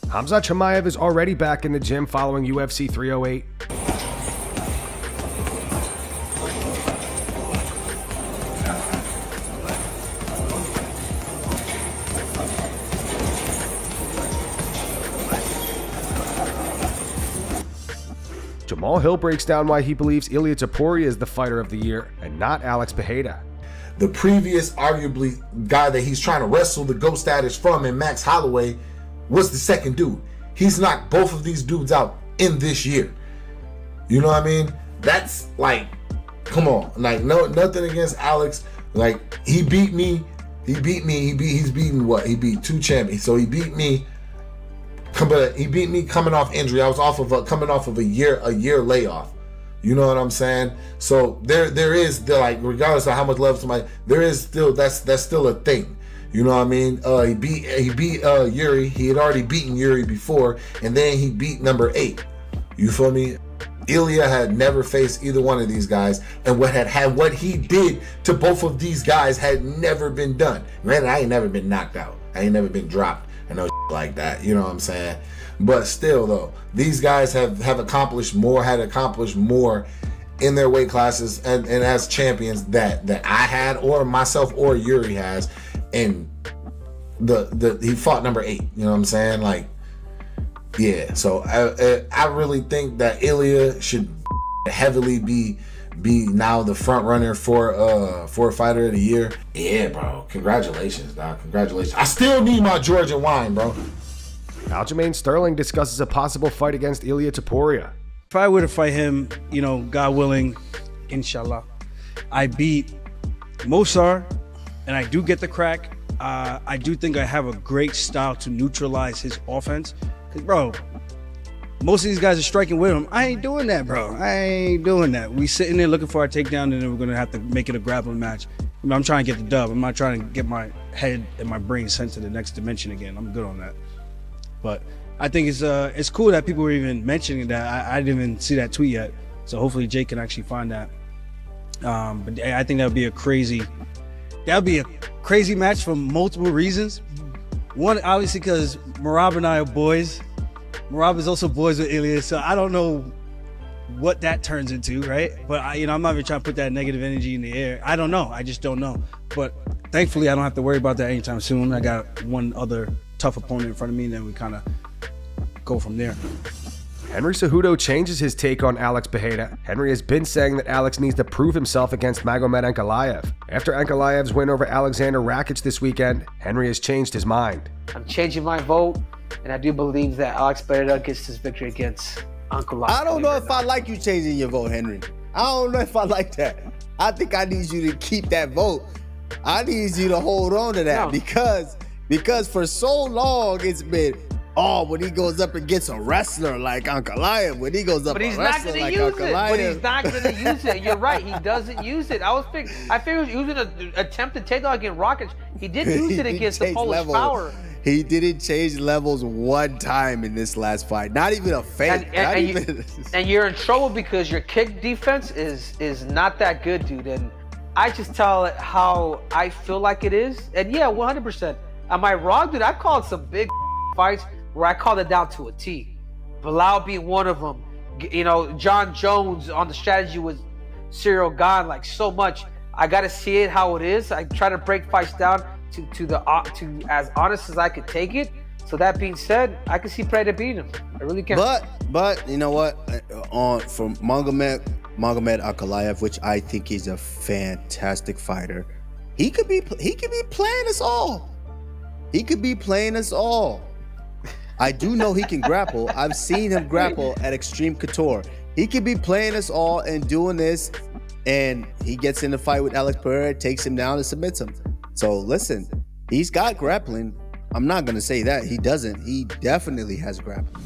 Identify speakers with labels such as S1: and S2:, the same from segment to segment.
S1: Khamzat Chimaev is already back in the gym following UFC 308. Jamahal Hill breaks down why he believes Ilia Topuria is the fighter of the year and not Alex Pereira.
S2: The previous, arguably, guy that he's trying to wrestle the GOAT status from in Max Holloway was the second dude. He's knocked both of these dudes out in this year. You know what I mean? That's like, come on. Like, no, nothing against Alex. Like, he beat me. He's beaten what? He beat 2 champions. So he beat me. But he beat me coming off injury. I was coming off of a year layoff. You know what I'm saying? So there is like, regardless of how much love somebody, there is still that's still a thing. You know what I mean? He beat Yuri. He had already beaten Yuri before, and then he beat number 8. You feel me? Ilia had never faced either one of these guys, and what he did to both of these guys had never been done. Man, I ain't never been knocked out. I ain't never been dropped. I know like that, you know what I'm saying? But still though, these guys have accomplished more, had accomplished more in their weight classes and as champions that I had, or myself, or Yuri has. And he fought number 8, you know what I'm saying? Like, yeah, so I really think that Ilia should heavily be now the front runner for fighter of the year. Yeah, bro. Congratulations, dog. Congratulations. I still need my Georgian wine, bro.
S1: Aljamain Sterling discusses a possible fight against Ilia Topuria.
S3: If I were to fight him, you know, God willing, inshallah, I beat Mosar, and I do get the crack. I do think I have a great style to neutralize his offense. Because, bro, most of these guys are striking with him. I ain't doing that, bro. I ain't doing that. We sitting there looking for our takedown, and then we're going to have to make it a grappling match. You know, I'm trying to get the dub. I'm not trying to get my head and my brain sent to the next dimension again. I'm good on that. But I think it's cool that people were even mentioning that. I didn't even see that tweet yet. So hopefully Jake can actually find that. But I think that would be a crazy match for multiple reasons. One, obviously, because Merab and I are boys. Merab is also boys with Ilia, so I don't know what that turns into, right? But I'm not even trying to put that negative energy in the air. I don't know. I just don't know. But thankfully, I don't have to worry about that anytime soon. I got one other tough opponent in front of me, and then we kind of go from there.
S1: Henry Cejudo changes his take on Alex Pereira. Henry has been saying that Alex needs to prove himself against Magomed Ankalaev. After Ankalaev's win over Alexander Rakic this weekend, Henry has changed his mind.
S4: I'm changing my vote, and I do believe that Alex Pereira gets his victory against Ankalaev.
S5: I don't know if I like you changing your vote, Henry. I don't know if I like that. I think I need you to keep that vote. I need you to hold on to that, because for so long it's been, oh, when he goes up and gets a wrestler like Ankalaev, when he goes up and wrestler like Ankalaev.
S4: But he's not going to use it. You're right. He doesn't use it. I figured he was going to attempt to take down against Rakic. He did use it against the Polish Power.
S5: He didn't change levels one time in this last fight. Not even a fake.
S4: And you're in trouble because your kick defense is not that good, dude. And I just tell it how I feel like it is. And yeah, 100%. Am I wrong, dude? I called some big fights where I called it down to a T. Belal being one of them. You know, Jon Jones on the strategy with Cyril Gane, like so much. I got to see it how it is. I try to break fights down to as honest as I could take it. So that being said, I can see Pereira beating him. I really can.
S5: But you know what? From Magomed Ankalaev, which I think he's a fantastic fighter, he could be playing us all. He could be playing us all. I do know he can grapple. I've seen him grapple at Extreme Couture. He could be playing us all and doing this, and he gets in the fight with Alex Pereira, takes him down and submits him. So listen, he's got grappling. I'm not going to say that he doesn't. He definitely has grappling.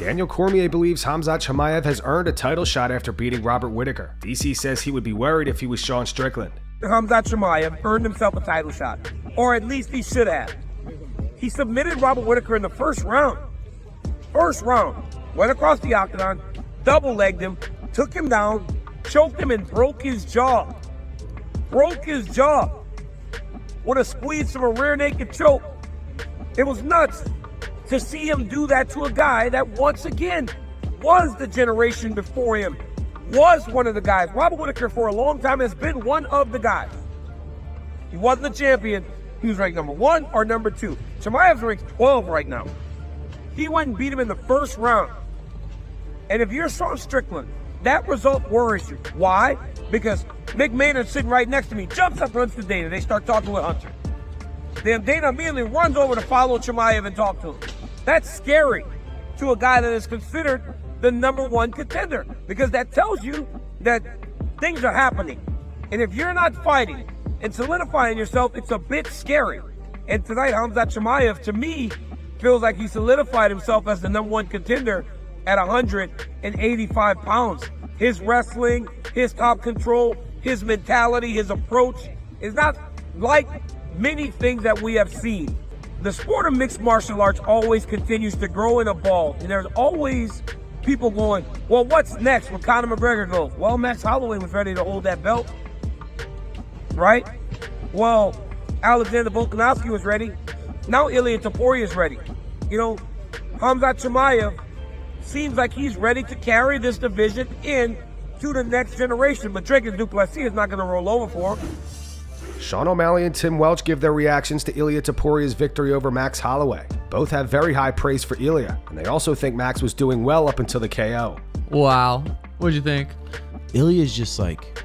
S1: Daniel Cormier believes Khamzat Chimaev has earned a title shot after beating Robert Whittaker. DC says he would be worried if he was Sean Strickland.
S6: Khamzat Chimaev earned himself a title shot, or at least he should have. He submitted Robert Whittaker in the first round. Went across the octagon, double-legged him, took him down, choked him, and broke his jaw. With a squeeze from a rear naked choke. It was nuts. to see him do that to a guy that once again was the generation before him, was one of the guys. Robert Whittaker for a long time has been one of the guys. He wasn't the champion. He was ranked number 1 or number 2. Chimaev's ranked 12 right now. He went and beat him in the first round. And if you're Sean Strickland, that result worries you. Why? Because Mick Maynard's sitting right next to me, jumps up, runs to Dana. They start talking with Hunter. Then Dana immediately runs over to follow Chimaev and talk to him. That's scary to a guy that is considered the number 1 contender, because that tells you that things are happening. And if you're not fighting and solidifying yourself, it's a bit scary. And tonight, Khamzat Chimaev, to me, feels like he solidified himself as the number 1 contender at 185 pounds. His wrestling, his top control, his mentality, his approach is not like many things that we have seen. The sport of mixed martial arts always continues to grow and evolve, and there's always people going, well, what's next when Conor McGregor goes? Well, Max Holloway was ready to hold that belt, right? Well, Alexander Volkanovski was ready. Now Ilia Topuria is ready. You know, Khamzat Chimaev seems like he's ready to carry this division in to the next generation, but Dricus Du Plessis is not going to roll over for him.
S1: Sean O'Malley and Tim Welch give their reactions to Ilia Topuria's victory over Max Holloway. Both have very high praise for Ilia, and they also think Max was doing well up until the KO.
S7: Wow. What'd you think?
S8: Ilia's just like,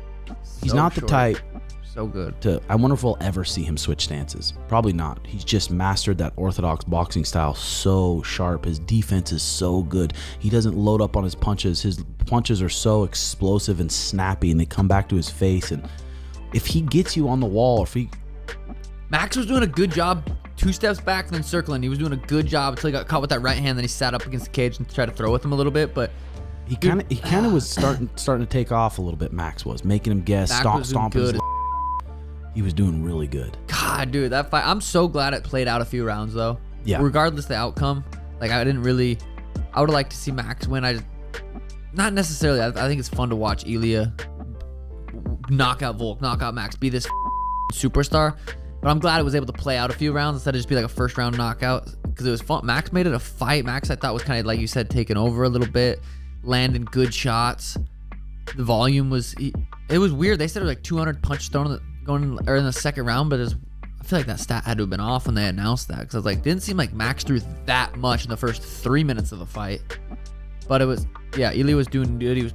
S8: he's
S7: So
S8: not the
S7: short.
S8: type
S7: So good.
S8: to, I wonder if we'll ever see him switch stances. Probably not. He's just mastered that orthodox boxing style so sharp. His defense is so good. He doesn't load up on his punches. His punches are so explosive and snappy, and they come back to his face. And if he gets you on the wall, if he...
S7: Max was doing a good job 2 steps back, then circling. He was doing a good job until he got caught with that right hand. Then he sat up against the cage and tried to throw with him a little bit, but
S8: He kind of was starting to take off a little bit. Max was making him guess,
S7: Max was doing
S8: stomping.
S7: good.
S8: He was doing really good.
S7: God, dude, that fight. I'm so glad it played out a few rounds though.
S8: Yeah.
S7: Regardless of the outcome, like I would have liked to see Max win. Not necessarily. I think it's fun to watch Ilia knock out Volk, knock out Max, be this superstar. But I'm glad it was able to play out a few rounds instead of just be like a first round knockout, because it was fun. Max made it a fight. Max, I thought, was kind of like you said, taking over a little bit, landing good shots. The volume was, it was weird. They said it was like 200 punches thrown in the second round, but I feel like that stat had to have been off when they announced that, because I was like, didn't seem like Max threw that much in the first 3 minutes of the fight. But it was, yeah, Ilia was doing good. He was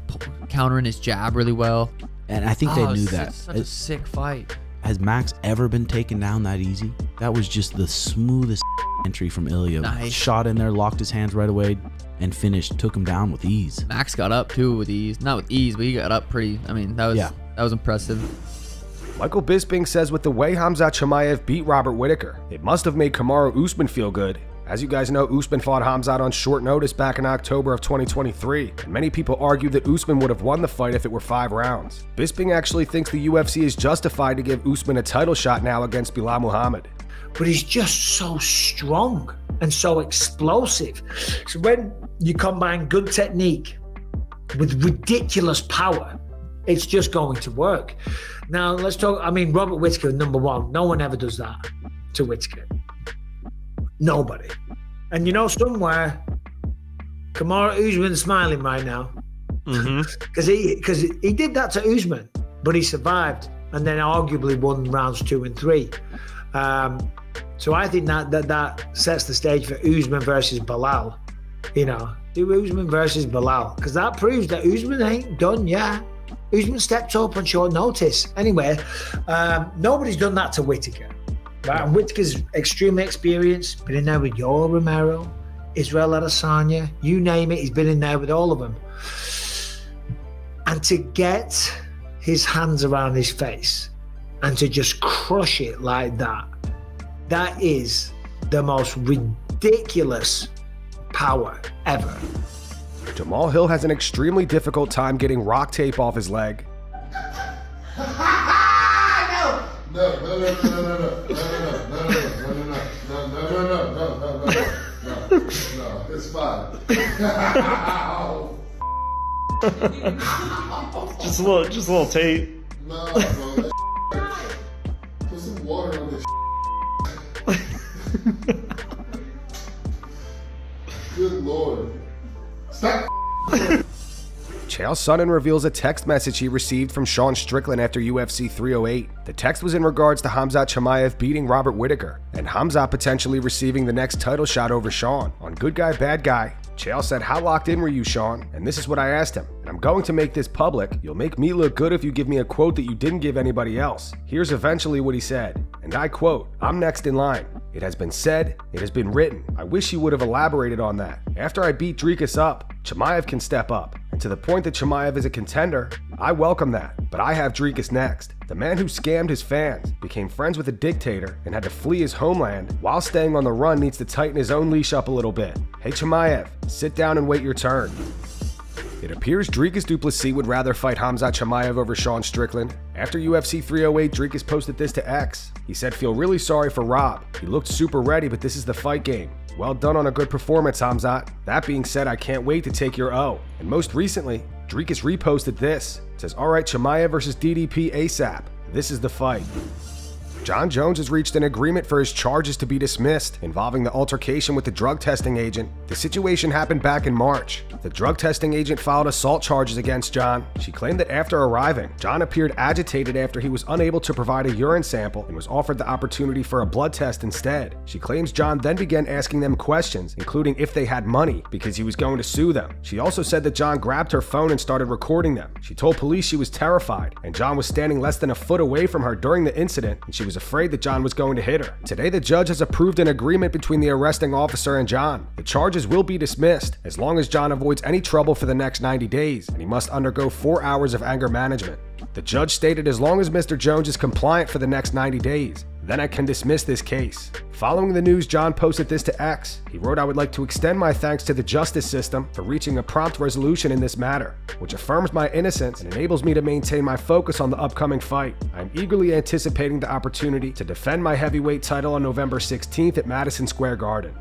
S7: countering his jab really well.
S8: And I think they knew that.
S7: Such a sick fight.
S8: Has Max ever been taken down that easy? That was just the smoothest entry from Ilia.
S7: Nice.
S8: Shot in there, locked his hands right away, and finished. Took him down with ease.
S7: Max got up too with ease. Not with ease, but he got up pretty. I mean, that was impressive.
S1: Michael Bisping says with the way Khamzat Chimaev beat Robert Whittaker, it must have made Kamaru Usman feel good. As you guys know, Usman fought Khamzat on short notice back in October of 2023, and many people argue that Usman would have won the fight if it were 5 rounds. Bisping actually thinks the UFC is justified to give Usman a title shot now against Belal Muhammad.
S9: But he's just so strong and so explosive. So when you combine good technique with ridiculous power, it's just going to work. Now, let's talk, I mean, Robert Whittaker, number 1. No one ever does that to Whittaker. Nobody. And you know, somewhere, Kamaru Usman's smiling right now. Because he did that to Usman, but he survived and then arguably won rounds 2 and 3. So I think that sets the stage for Usman versus Belal. You know, do Usman versus Belal, because that proves that Usman ain't done yet. Usman stepped up on short notice. Anyway, nobody's done that to Whittaker. Right? And Whittaker's extremely experienced, been in there with Yoel Romero, Israel Adesanya, you name it, he's been in there with all of them. And to get his hands around his face and to just crush it like that, that is the most ridiculous power ever.
S1: Jamahal Hill has an extremely difficult time getting RockTape off his leg.
S2: No, it's fine.
S10: Just a little tape.
S2: No, bro. Put some water on this. Lord. Stop.
S1: Chael Sonnen reveals a text message he received from Sean Strickland after UFC 308. The text was in regards to Khamzat Chimaev beating Robert Whittaker, and Khamzat potentially receiving the next title shot over Sean. On Good Guy, Bad Guy, Chael said, "How locked in were you, Sean?" And this is what I asked him. "And I'm going to make this public. You'll make me look good if you give me a quote that you didn't give anybody else." Here's eventually what he said, and I quote, "I'm next in line. It has been said, it has been written. I wish you would have elaborated on that. After I beat Dricus up, Chimaev can step up. And to the point that Chimaev is a contender, I welcome that. But I have Dricus next. The man who scammed his fans, became friends with a dictator, and had to flee his homeland while staying on the run needs to tighten his own leash up a little bit. Hey Chimaev, sit down and wait your turn." It appears Dricus Du Plessis would rather fight Khamzat Chimaev over Sean Strickland. After UFC 308, Dricus posted this to X. He said, "Feel really sorry for Rob. He looked super ready, but this is the fight game. Well done on a good performance, Khamzat. That being said, I can't wait to take your O." And most recently, Dricus reposted this. It says, "Alright, Chimaev versus DDP ASAP. This is the fight." Jon Jones has reached an agreement for his charges to be dismissed involving the altercation with the drug testing agent. The situation happened back in March. The drug testing agent filed assault charges against Jon. She claimed that after arriving, Jon appeared agitated after he was unable to provide a urine sample and was offered the opportunity for a blood test instead. She claims Jon then began asking them questions, including if they had money, because he was going to sue them. She also said that Jon grabbed her phone and started recording them. She told police she was terrified, and Jon was standing less than a foot away from her during the incident, and she was afraid that Jon was going to hit her. Today, the judge has approved an agreement between the arresting officer and Jon. The charges will be dismissed as long as Jon avoids any trouble for the next 90 days, and he must undergo 4 hours of anger management. The judge stated as long as Mr. Jones is compliant for the next 90 days, then I can dismiss this case. Following the news, Jon posted this to X. He wrote, "I would like to extend my thanks to the justice system for reaching a prompt resolution in this matter, which affirms my innocence and enables me to maintain my focus on the upcoming fight. I am eagerly anticipating the opportunity to defend my heavyweight title on November 16th at Madison Square Garden."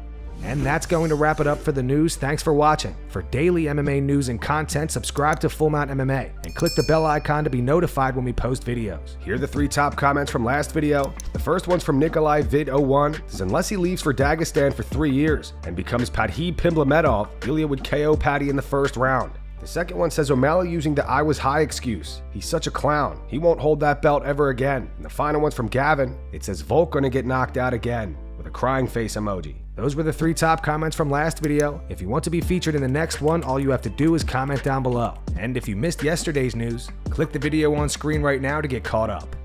S1: And that's going to wrap it up for the news. Thanks for watching. For daily MMA news and content, subscribe to Full Mount MMA and click the bell icon to be notified when we post videos. Here are the 3 top comments from last video. The first one's from Nikolai Vid01. It says, "Unless he leaves for Dagestan for 3 years and becomes Padhib Pimblemedov, Ilia would KO Paddy in the first round." The second one says, "O'Malley using the 'I was high' excuse. He's such a clown. He won't hold that belt ever again." And the final one's from Gavin. It says, "Volk gonna get knocked out again," with a crying face emoji. Those were the 3 top comments from last video. If you want to be featured in the next one, all you have to do is comment down below. And if you missed yesterday's news, click the video on screen right now to get caught up.